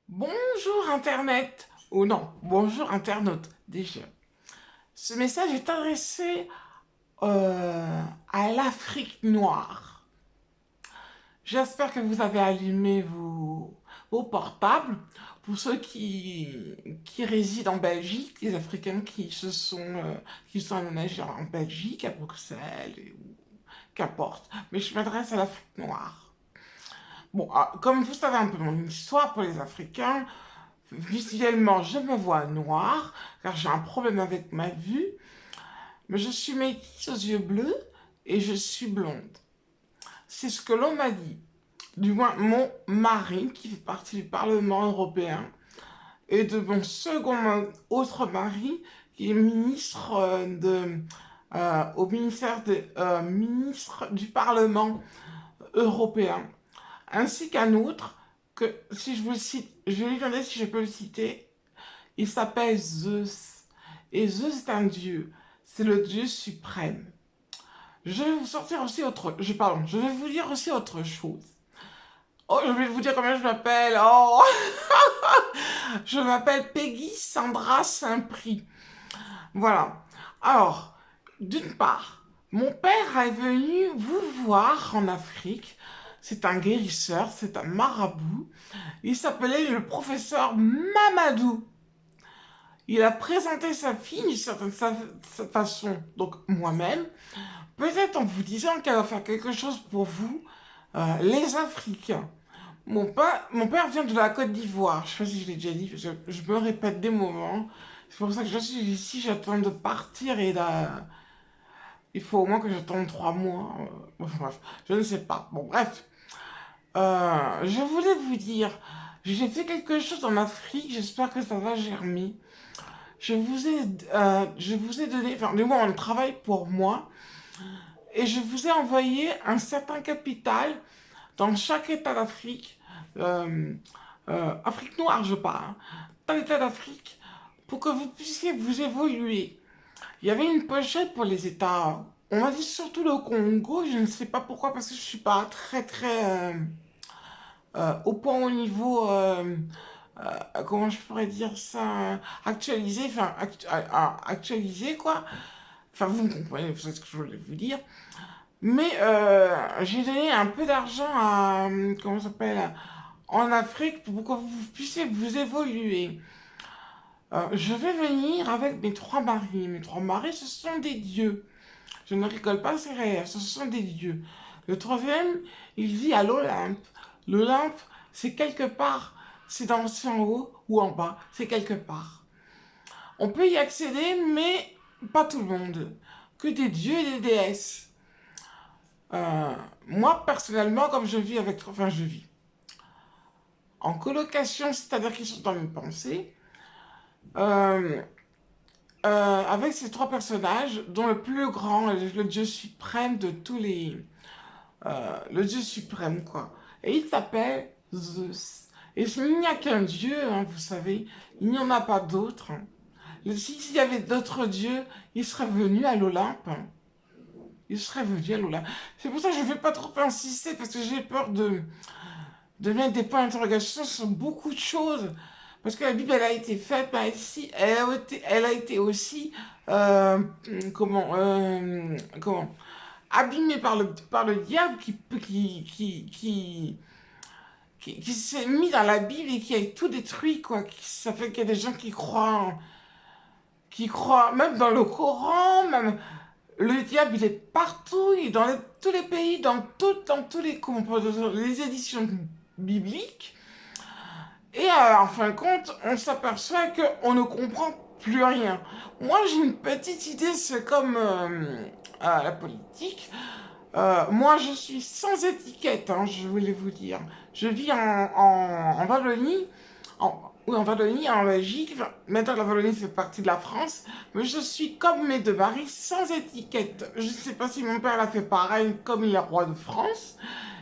Bonjour Internet, ou non, bonjour internaute déjà. Ce message est adressé à l'Afrique noire. J'espère que vous avez allumé vos portables. Pour ceux qui résident en Belgique, les Africains qui sont aménagés en Belgique, à Bruxelles, ou qu'importe. Mais je m'adresse à l'Afrique noire. Bon, comme vous savez un peu mon histoire pour les Africains, visuellement, je me vois noire, car j'ai un problème avec ma vue, mais je suis métisse aux yeux bleus et je suis blonde. C'est ce que l'on m'a dit. Du moins, mon mari, qui fait partie du Parlement européen, et de mon second autre mari, qui est ministre au ministère ministre du Parlement européen, ainsi qu'un autre, que si je vous le cite, je vais lui demander si je peux le citer. Il s'appelle Zeus. Et Zeus est un dieu. C'est le dieu suprême. Je vais vous sortir aussi je vais vous dire aussi autre chose. Oh, je vais vous dire comment je m'appelle. Oh, je m'appelle Peggy Sandra Saint-Prix. Voilà. Alors, d'une part, mon père est venu vous voir en Afrique. C'est un guérisseur, c'est un marabout. Il s'appelait le professeur Mamadou. Il a présenté sa fille d'une certaine façon, donc moi-même, peut-être en vous disant qu'elle va faire quelque chose pour vous, les Africains. Mon père vient de la Côte d'Ivoire, je ne sais pas si je l'ai déjà dit, je me répète des moments. C'est pour ça que je suis ici, j'attends de partir et là, il faut au moins que j'attende 3 mois. Bon, bref, je ne sais pas. Bon, bref. Je voulais vous dire, j'ai fait quelque chose en Afrique, j'espère que ça va germer. Je vous ai donné, enfin, du moins, on travaille pour moi, et je vous ai envoyé un certain capital dans chaque État d'Afrique, Afrique noire, je parle, hein, dans l'État d'Afrique, pour que vous puissiez vous évoluer. Il y avait une pochette pour les États, on m'a dit surtout le Congo, je ne sais pas pourquoi, parce que je suis pas très au point au niveau comment je pourrais dire ça, actualisé, actualisé quoi. Enfin, vous me comprenez, c'est ce que je voulais vous dire. Mais j'ai donné un peu d'argent à, comment ça s'appelle, en Afrique pour que vous puissiez vous évoluer. Je vais venir avec mes 3 maris. Mes 3 maris, ce sont des dieux. Je ne rigole pas, c'est réel, ce sont des dieux. Le troisième, il vit à l'Olympe. L'Olympe, c'est quelque part, c'est en haut ou en bas, c'est quelque part. On peut y accéder, mais pas tout le monde. Que des dieux et des déesses. Moi, personnellement, comme je vis avec... Enfin, je vis en colocation, c'est-à-dire qu'ils sont dans mes pensées, euh, avec ces 3 personnages, dont le plus grand, le dieu suprême de tous les... le dieu suprême, quoi. Et il s'appelle Zeus. Et il n'y a qu'un dieu, hein, vous savez, il n'y en a pas d'autre. S'il y avait d'autres dieux, il serait venu à l'Olympe. Il serait venu à l'Olympe. C'est pour ça que je ne vais pas trop insister, parce que j'ai peur de mettre des points d'interrogation sur beaucoup de choses. Parce que la Bible, elle a été faite, mais ici, elle a été aussi, comment, abîmée par le diable qui s'est mis dans la Bible et qui a tout détruit, quoi. Ça fait qu'il y a des gens qui croient même dans le Coran, même le diable, il est partout, il est dans tous les pays, dans tous les, comment on peut dire, les éditions bibliques. Et en fin de compte, on s'aperçoit qu'on ne comprend plus rien. Moi, j'ai une petite idée, c'est comme la politique. Moi, je suis sans étiquette, hein, je voulais vous dire. Je vis en Wallonie, oui, en Wallonie, en Belgique. Enfin, maintenant, la Wallonie fait partie de la France. Mais je suis comme mes 2 maris, sans étiquette. Je ne sais pas si mon père l'a fait pareil, comme il est roi de France.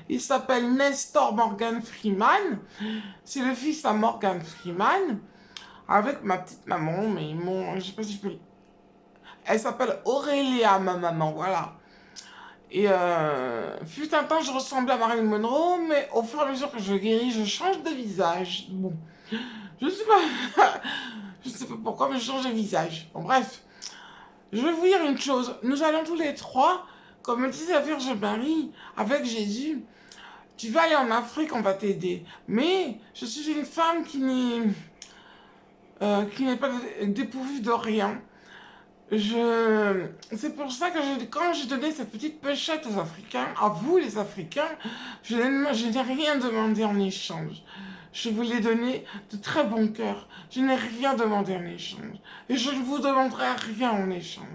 Il s'appelle Nestor Morgan Freeman. C'est le fils à Morgan Freeman. Avec ma petite maman, mais je sais pas si je peux... Elle s'appelle Aurélia, ma maman, voilà. Et fut un temps, je ressemblais à Marilyn Monroe, mais au fur et à mesure que je guéris, je change de visage. Bon, je sais pas, je sais pas pourquoi, mais je change de visage. Bon, bref, je vais vous dire une chose. Nous allons tous les trois, comme me disait la Vierge Marie, avec Jésus, tu vas aller en Afrique, on va t'aider. Mais je suis une femme qui n'est pas dépourvue de rien. C'est pour ça que quand j'ai donné cette petite pochette aux Africains, à vous les Africains, je n'ai rien demandé en échange. Je vous l'ai donné de très bon cœur. Je n'ai rien demandé en échange. Et je ne vous demanderai rien en échange.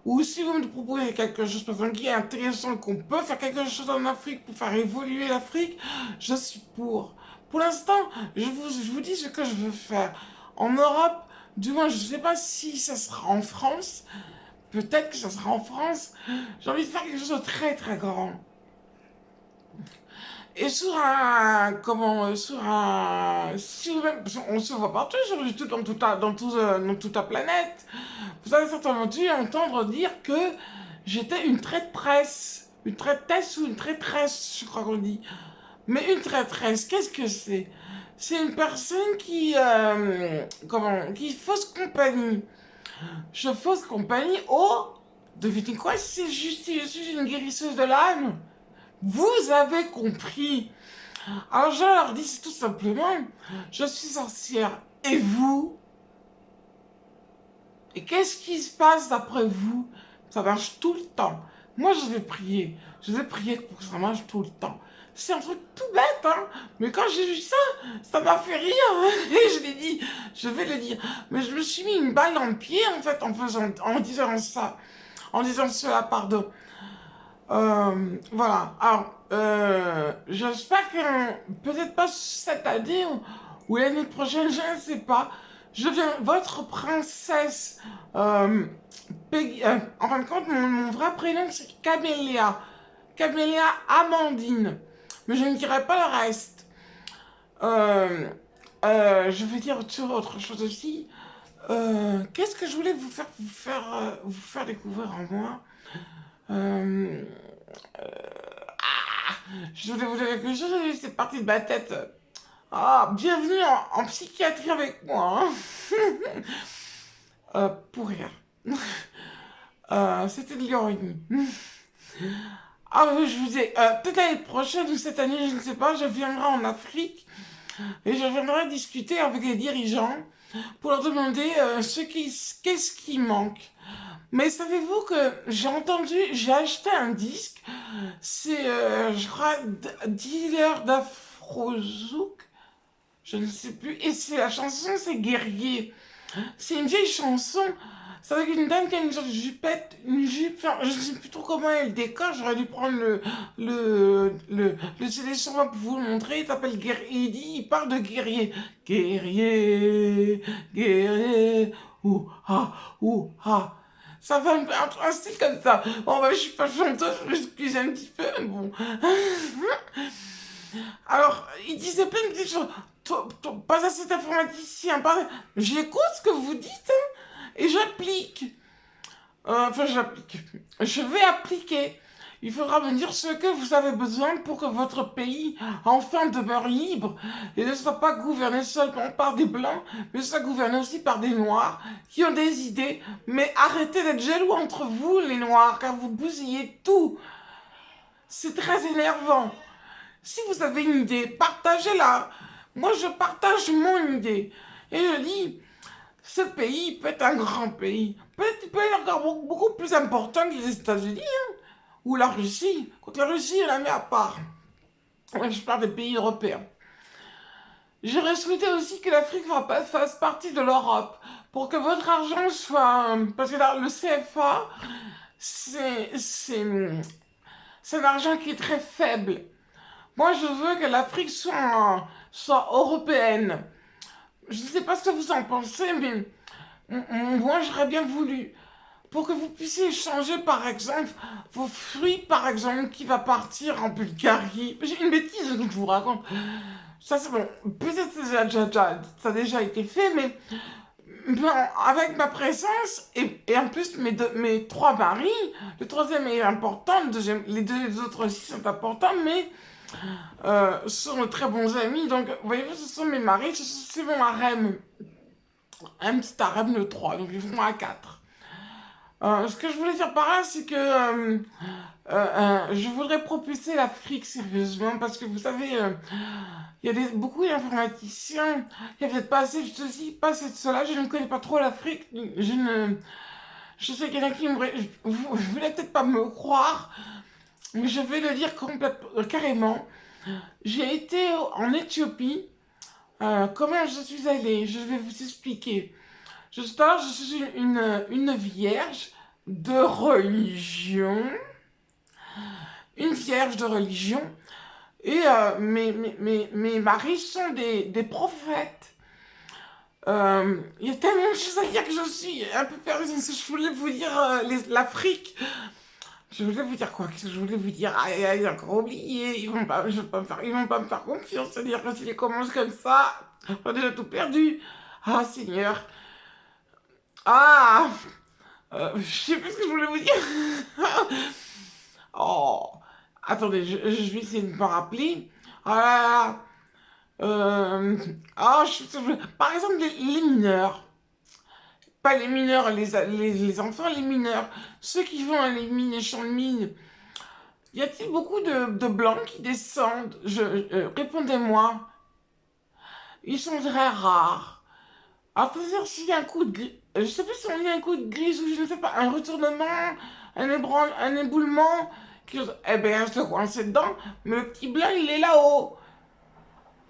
Ou si vous me proposez quelque chose, par exemple, qui est intéressant, qu'on peut faire quelque chose en Afrique pour faire évoluer l'Afrique, je suis pour. Pour l'instant, je vous dis ce que je veux faire. En Europe, du moins, je ne sais pas si ça sera en France. Peut-être que ça sera en France. J'ai envie de faire quelque chose de très très grand. Et sur un, comment, sur un, si on se voit partout, dans toute la planète. Vous avez certainement dû entendre dire que j'étais une traîtresse. Une traîtresse ou une traîtresse, je crois qu'on dit. Mais une traîtresse, qu'est-ce que c'est? C'est une personne qui fausse compagnie. Je fausse compagnie devinez quoi, si je suis une guérisseuse de l'âme. Vous avez compris. Alors je leur dis tout simplement, je suis sorcière. Et vous? Et qu'est-ce qui se passe d'après vous? Ça marche tout le temps. Moi je vais prier. Je vais prier pour que ça marche tout le temps. C'est un truc tout bête, hein. Mais quand j'ai vu ça, ça m'a fait rire. Et je l'ai dit, je vais le dire. Mais je me suis mis une balle dans le pied, en fait, en disant ça. En disant cela, pardon. Voilà. Alors, j'espère que peut-être pas cette année ou l'année prochaine, je ne sais pas. Je viens, votre princesse Peggy. En fin de compte, mon vrai prénom c'est Camélia. Camélia Amandine. Mais je ne dirai pas le reste. Je vais dire autre chose aussi. Qu'est-ce que je voulais vous faire découvrir en moi? Je voulais vous dire quelque chose, et c'est parti de ma tête. Ah, bienvenue en psychiatrie avec moi. Hein. Pour rire. C'était de l'ironie. Ah oui, je vous dis, peut-être l'année prochaine ou cette année, je ne sais pas, je viendrai en Afrique et je viendrai discuter avec les dirigeants pour leur demander qu'est-ce qui manque. Mais savez-vous que j'ai acheté un disque, c'est, je crois, Dealer d'Afrozouk, je ne sais plus, et c'est la chanson, c'est Guerrier. C'est une vieille chanson, c'est avec une dame qui a une sorte de jupette, une jupe, enfin, je ne sais plus trop comment elle décore, j'aurais dû prendre le CD sur moi pour vous le montrer, il s'appelle Guerrier, il parle de guerrier. Guerrier, guerrier, ouh ah. Ça fait un style comme ça. Bon, bah, je suis pas chanteuse, je m'excuse un petit peu, mais bon. Alors, il disait plein de petites choses. Pas à cet informaticien, pas... J'écoute ce que vous dites, hein, et j'applique. J'applique. Je vais appliquer. Il faudra me dire ce que vous avez besoin pour que votre pays enfin demeure libre et ne soit pas gouverné seulement par des blancs, mais soit gouverné aussi par des noirs qui ont des idées. Mais arrêtez d'être jaloux entre vous, les noirs, car vous bousillez tout. C'est très énervant. Si vous avez une idée, partagez-la. Moi, je partage mon idée. Et je dis, ce pays peut être un grand pays. Peut-être qu'il peut être encore beaucoup plus important que les États-Unis, hein, ou la Russie. Quoique la Russie, elle la met à part. Ouais, je parle des pays européens. J'aurais souhaité aussi que l'Afrique fasse partie de l'Europe, pour que votre argent soit... Parce que là, le CFA, c'est un argent qui est très faible. Moi, je veux que l'Afrique soit européenne. Je ne sais pas ce que vous en pensez, mais moi, j'aurais bien voulu. Pour que vous puissiez échanger, par exemple, vos fruits, par exemple, qui va partir en Bulgarie. J'ai une bêtise que je vous raconte. Ça, c'est bon. Peut-être que ça a déjà été fait, avec ma présence, et en plus mes trois maris, le troisième est important, les deux autres aussi sont importants, mais sont de très bons amis, donc voyez-vous, ce sont mes maris, c'est mon harem, un petit harem de trois, donc ils font à quatre. Ce que je voulais dire par là, c'est que je voudrais propulser l'Afrique sérieusement, parce que vous savez, il y a beaucoup d'informaticiens, il y a peut-être pas assez de ceci, pas assez de cela, je ne connais pas trop l'Afrique, je sais qu'il y en a qui vous voulez peut-être pas me croire, mais je vais le dire complètement, carrément. J'ai été en Éthiopie. Comment je suis allée? Je vais vous expliquer. Je suis une vierge de religion. Une vierge de religion. Et mes maris sont des prophètes. Il y a tellement de choses à dire que je suis un peu perdue. Je voulais vous dire l'Afrique. Je voulais vous dire quoi? Qu'est-ce que je voulais vous dire? Ah, j'ai encore oublié. Ils vont pas me faire confiance. C'est-à-dire que s'ils commencent comme ça, on a déjà tout perdu. Ah, Seigneur. Ah, je sais plus ce que je voulais vous dire. Oh, attendez, je vais essayer de me rappeler. Ah, par exemple, les mineurs. Pas les mineurs, les enfants, les mineurs. Ceux qui vont à les mines, les champs de mines. Y a-t-il beaucoup de blancs qui descendent? Répondez-moi. Ils sont très rares. Alors, c'est-à-dire s'il y a un coup de gris, je sais plus si on dit un coup de grise ou je ne sais pas, un retournement, un éboulement, eh ben, je te coincé dedans, mais le petit blanc, il est là-haut.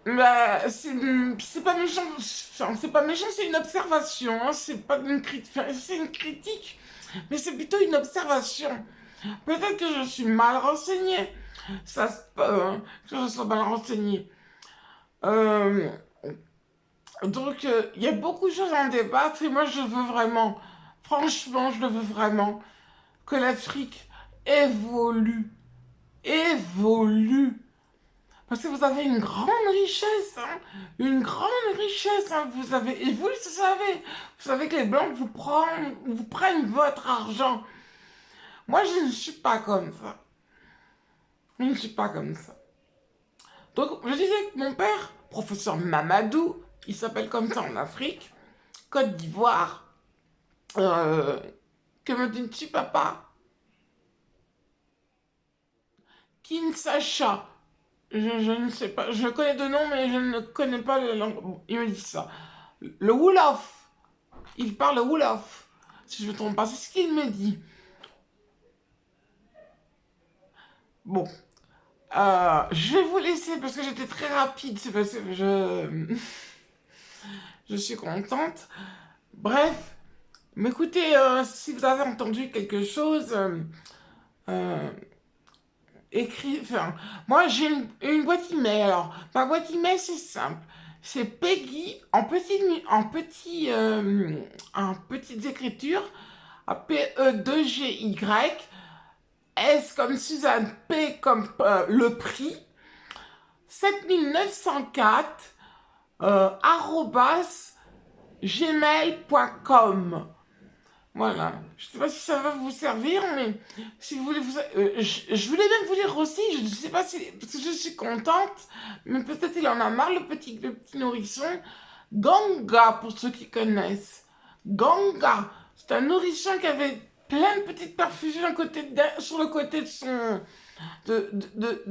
Bah, c'est pas méchant, enfin, c'est pas méchant, c'est une observation, hein, c'est pas une critique, c'est une critique, mais c'est plutôt une observation. Peut-être que je suis mal renseignée, ça se peut, hein, que je sois mal renseignée. Euh, donc, il y a beaucoup de choses à en débattre et moi, je veux vraiment, franchement, je le veux vraiment, que l'Afrique évolue, évolue. Parce que vous avez une grande richesse, hein, une grande richesse, hein, vous avez, et vous le savez que les Blancs vous prennent votre argent. Moi, je ne suis pas comme ça. Je ne suis pas comme ça. Donc, je disais que mon père, professeur Mamadou, il s'appelle comme ça en Afrique, Côte d'Ivoire, que me dis-tu, papa? Kinshasa. Je ne sais pas, je connais de nom, mais je ne connais pas le langue. Bon, il me dit ça. Le Wolof. Il parle Wolof. Si je ne me trompe pas, c'est ce qu'il me dit. Bon. Je vais vous laisser parce que j'étais très rapide. C'est parce que je suis contente. Bref. Mais écoutez, si vous avez entendu quelque chose, enfin, moi j'ai une boîte email. Alors, ma boîte email c'est simple. C'est Peggy en petites écritures, P-E-2-G-Y, S comme Suzanne, P comme le prix, 7904, arrobas gmail.com. Voilà. Je ne sais pas si ça va vous servir, mais si vous voulez je voulais même vous dire aussi, je ne sais pas si, parce que je suis contente, mais peut-être il en a marre, le petit nourrisson. Ganga, pour ceux qui connaissent. Ganga, c'est un nourrisson qui avait plein de petites perfusions sur le côté de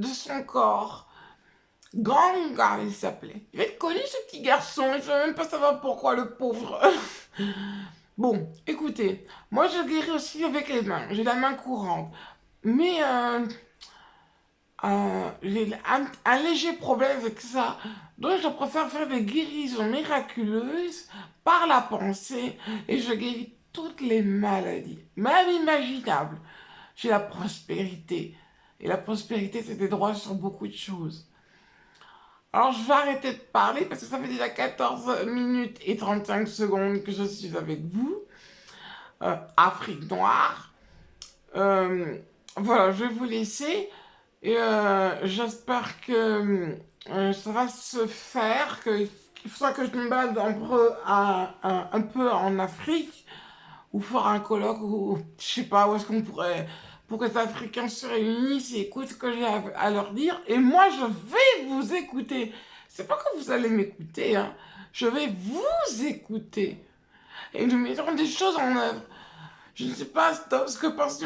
son corps. Ganga, il s'appelait. Il va être connu, ce petit garçon, il ne va même pas savoir pourquoi, le pauvre. Bon, écoutez, moi je guéris aussi avec les mains, j'ai la main courante, mais j'ai un léger problème avec ça, donc je préfère faire des guérisons miraculeuses par la pensée et je guéris toutes les maladies, même imaginables. J'ai la prospérité, et la prospérité c'est des droits sur beaucoup de choses. Alors je vais arrêter de parler parce que ça fait déjà 14 minutes et 35 secondes que je suis avec vous. Afrique noire. Voilà, je vais vous laisser. Et j'espère que ça va se faire, il faudra que je me balade un peu en Afrique, ou faire un colloque, ou je sais pas, où est-ce qu'on pourrait, pour que les Africains se réunissent et écoutent ce que j'ai à leur dire. Et moi, je vais vous écouter. C'est pas que vous allez m'écouter, hein. Je vais vous écouter. Et nous mettrons des choses en œuvre. Je ne sais pas ce que pensent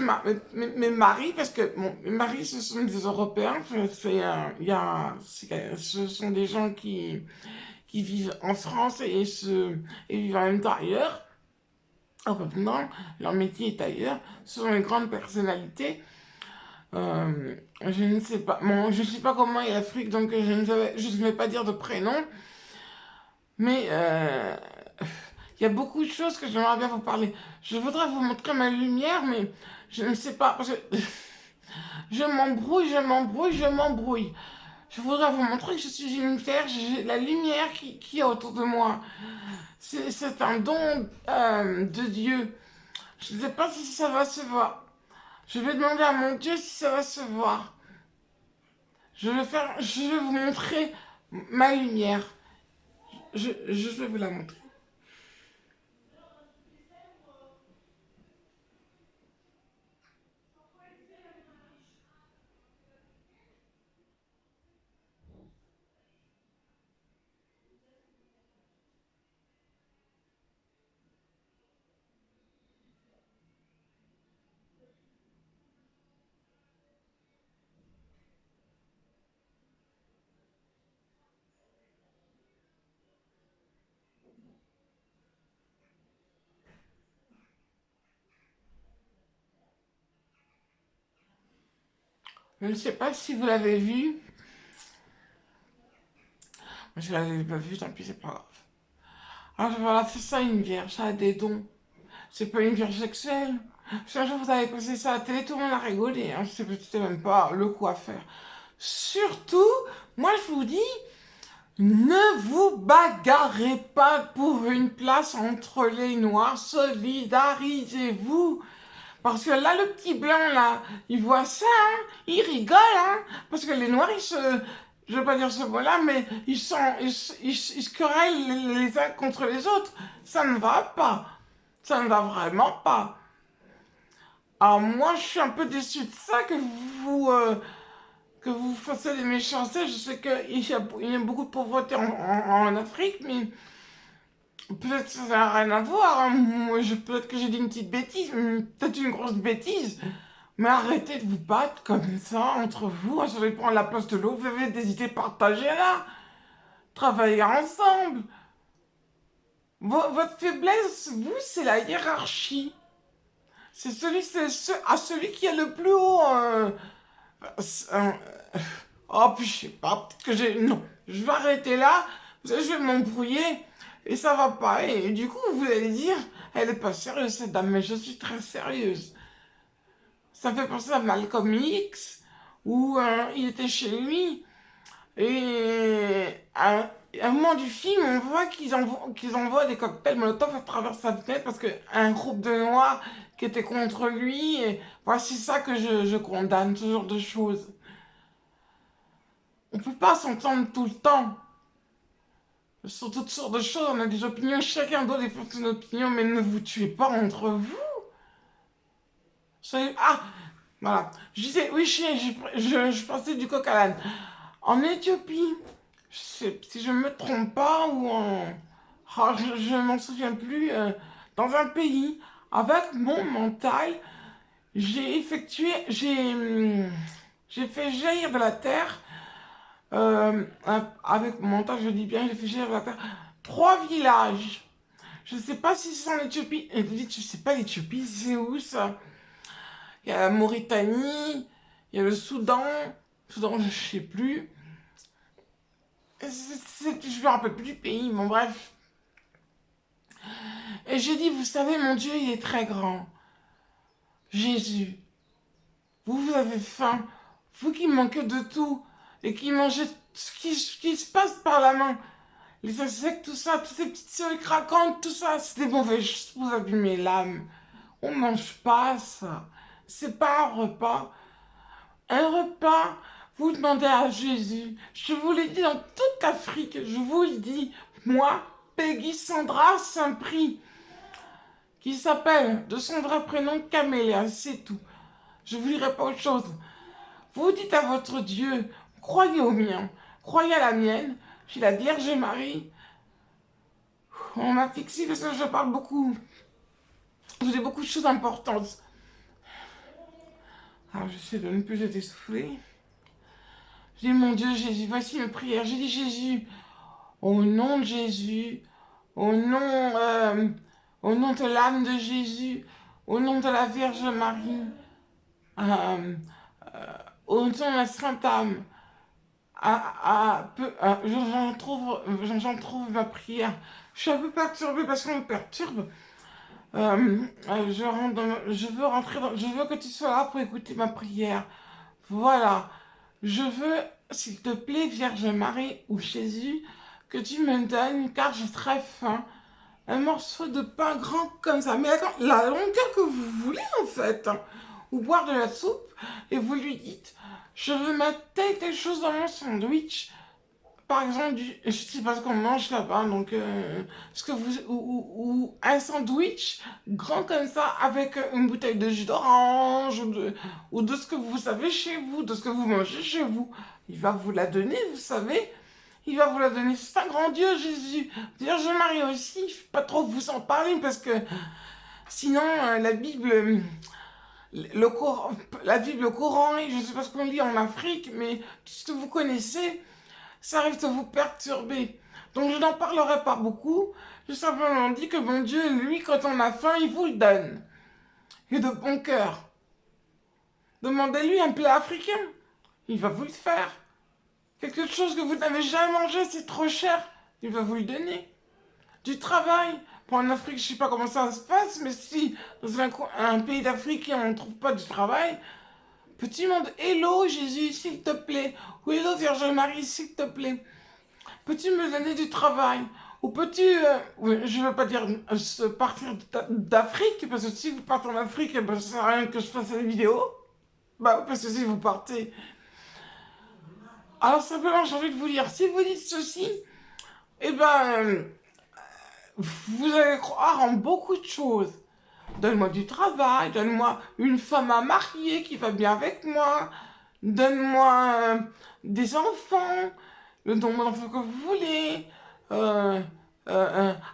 mes maris, parce que bon, mes maris, ce sont des Européens. Ce sont des gens qui vivent en France et vivent en même temps ailleurs. En revenant, leur métier est ailleurs. Ce sont les grandes personnalités. Je ne sais pas. Bon, je ne sais pas comment est l'Afrique, donc je ne vais pas dire de prénom. Mais il y a beaucoup de choses que j'aimerais bien vous parler. Je voudrais vous montrer ma lumière, mais je ne sais pas. Parce que je m'embrouille. Je voudrais vous montrer que je suis une lumière, j'ai la lumière qui est autour de moi. C'est un don de Dieu. Je ne sais pas si ça va se voir. Je vais demander à mon Dieu si ça va se voir. Je vais vous montrer ma lumière. Je vais vous la montrer. Je ne sais pas si vous l'avez vu. Je ne l'avais pas vu, tant pis, c'est pas grave. Alors voilà, c'est ça une vierge, ça a des dons. C'est pas une vierge sexuelle. Si un jour vous avez posé ça à la télé, tout le monde a rigolé. Hein. C'était même pas le coup à faire. Surtout, moi je vous dis, ne vous bagarrez pas pour une place entre les noirs. Solidarisez-vous. Parce que là, le petit blanc, là, il voit ça, hein, il rigole, hein, parce que les noirs, je veux pas dire ce mot-là, mais ils se querellent les uns contre les autres. Ça ne va pas. Ça ne va vraiment pas. Alors moi, je suis un peu déçue de ça, que vous fassiez des méchancetés. Je sais qu'il y a beaucoup de pauvreté en Afrique, mais peut-être que ça n'a rien à voir. Hein. Moi, peut-être que j'ai dit une petite bêtise, peut-être une grosse bêtise. Mais arrêtez de vous battre comme ça entre vous. Ça va prendre la place de l'autre. Vous avez des idées partagées là. Travaillez ensemble. Votre faiblesse, vous, c'est la hiérarchie. À celui qui est le plus haut. Euh, oh, puis je sais pas, peut-être que j'ai. Non, je vais arrêter là. Vous savez, je vais m'embrouiller. Et ça va pas. Et du coup, vous allez dire, elle est pas sérieuse cette dame, mais je suis très sérieuse. Ça me fait penser à Malcolm X, où il était chez lui. Et à un moment du film, on voit qu'ils envoient des cocktails Molotov à travers sa fenêtre parce qu'un groupe de Noirs qui était contre lui. Et voici ça que je condamne, ce genre de choses. On peut pas s'entendre tout le temps. Sur toutes sortes de choses, on a des opinions, chacun doit défendre son opinion, mais ne vous tuez pas entre vous. Ah, voilà. Je disais, oui, je pensais du coq à l'âne. En Éthiopie, si je me trompe pas, ou en... Ah, je m'en souviens plus, dans un pays, avec mon mental, j'ai fait jaillir de la terre, avec mon mental, je dis bien, j'ai fait jaillir de la terre, 3 villages. Je sais pas si c'est en Éthiopie, je sais pas l'Éthiopie, c'est où ça? Il y a la Mauritanie, il y a le Soudan, je sais plus. Je me rappelle plus du pays, bon bref. Et j'ai dit, vous savez, mon Dieu, il est très grand. Jésus, vous avez faim, vous qui manquez de tout, et qui mangez ce qui se passe par la main. Les insectes, tout ça, toutes ces petites souris craquantes, tout ça, c'est des mauvaises choses, vous abîmez l'âme. On mange pas ça. C'est pas un repas. Un repas, vous demandez à Jésus. Je vous l'ai dit dans toute l'Afrique, je vous le dis. Moi, Peggy Sandra Saint-Prix, qui s'appelle de son vrai prénom Camélia, c'est tout. Je vous dirai pas autre chose. Vous dites à votre Dieu, croyez au mien, croyez à la mienne, j'ai la Vierge Marie. On m'a fixé parce que je parle beaucoup. Je dis beaucoup de choses importantes. Alors j'essaie de ne plus être essoufflée. Je dis mon Dieu Jésus, voici mes prières. J'ai dit Jésus, au nom de Jésus, au nom, au nom de l'âme de Jésus, au nom de la Vierge Marie, euh, au nom de la Sainte Âme, j'en trouve ma prière. Je suis un peu perturbée parce qu'on me perturbe. Je veux que tu sois là pour écouter ma prière. Voilà. Je veux, s'il te plaît, Vierge Marie ou Jésus, que tu me donnes, car j'ai très faim, un morceau de pain grand comme ça. Mais attends, la longueur que vous voulez en fait, hein. Ou boire de la soupe, et vous lui dites, je veux mettre telle chose dans mon sandwich. Par exemple, je sais pas ce qu'on mange là-bas, donc ce que vous ou un sandwich grand comme ça avec une bouteille de jus d'orange ou de ce que vous savez chez vous, de ce que vous mangez chez vous. Il va vous la donner, vous savez. Il va vous la donner. C'est un grand Dieu, Jésus. Vierge Marie aussi. Je ne vais pas trop vous en parler parce que sinon la Bible, le Coran, et je ne sais pas ce qu'on lit en Afrique, mais tout ce que vous connaissez ça arrive de vous perturber. Donc je n'en parlerai pas beaucoup. J'ai simplement dit que mon Dieu, lui, quand on a faim, il vous le donne. Et de bon cœur. Demandez-lui un plat africain. Il va vous le faire. Quelque chose que vous n'avez jamais mangé, c'est trop cher. Il va vous le donner. Du travail. Pour en Afrique, je ne sais pas comment ça se passe, mais si dans un pays d'Afrique, on ne trouve pas de travail, petit monde, hello Jésus, s'il te plaît. Ou hello Vierge Marie, s'il te plaît. Peux-tu me donner du travail? Ou peux-tu, je ne veux pas dire partir d'Afrique, parce que si vous partez en Afrique, ben, ça sert à rien que je fasse une vidéo. Bah, parce que si vous partez. Alors simplement, j'ai envie de vous dire, si vous dites ceci, eh ben, vous allez croire en beaucoup de choses. Donne-moi du travail, donne-moi une femme à marier qui va bien avec moi, donne-moi des enfants, le nombre d'enfants que vous voulez,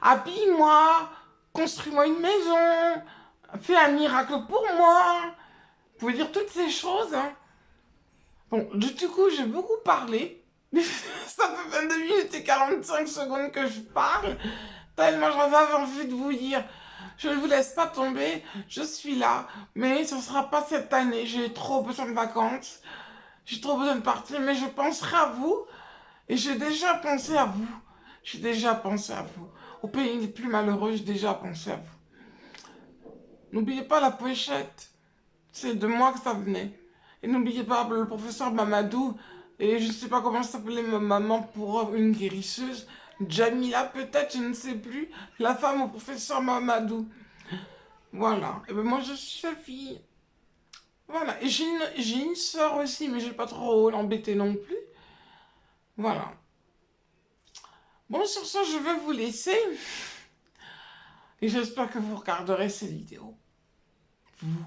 habille-moi, construis-moi une maison, fais un miracle pour moi. Vous pouvez dire toutes ces choses. Hein. Bon, du coup, j'ai beaucoup parlé. Ça fait 22 minutes et 45 secondes que je parle. Tellement j'avais envie de vous dire. Je ne vous laisse pas tomber, je suis là, mais ce ne sera pas cette année. J'ai trop besoin de vacances, j'ai trop besoin de partir, mais je penserai à vous. Et j'ai déjà pensé à vous. J'ai déjà pensé à vous. Au pays les plus malheureux, j'ai déjà pensé à vous. N'oubliez pas la pochette. C'est de moi que ça venait. Et n'oubliez pas le professeur Mamadou. Et je ne sais pas comment s'appelait ma maman pour une guérisseuse. Jamila peut-être, je ne sais plus. La femme au professeur Mamadou. Voilà. Et ben moi je suis sa fille. Voilà. Et j'ai une soeur aussi, mais je vais pas trop l'embêter non plus. Voilà. Bon, sur ce, je vais vous laisser. Et j'espère que vous regarderez ces vidéos. Vous,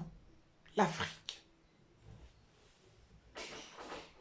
l'Afrique.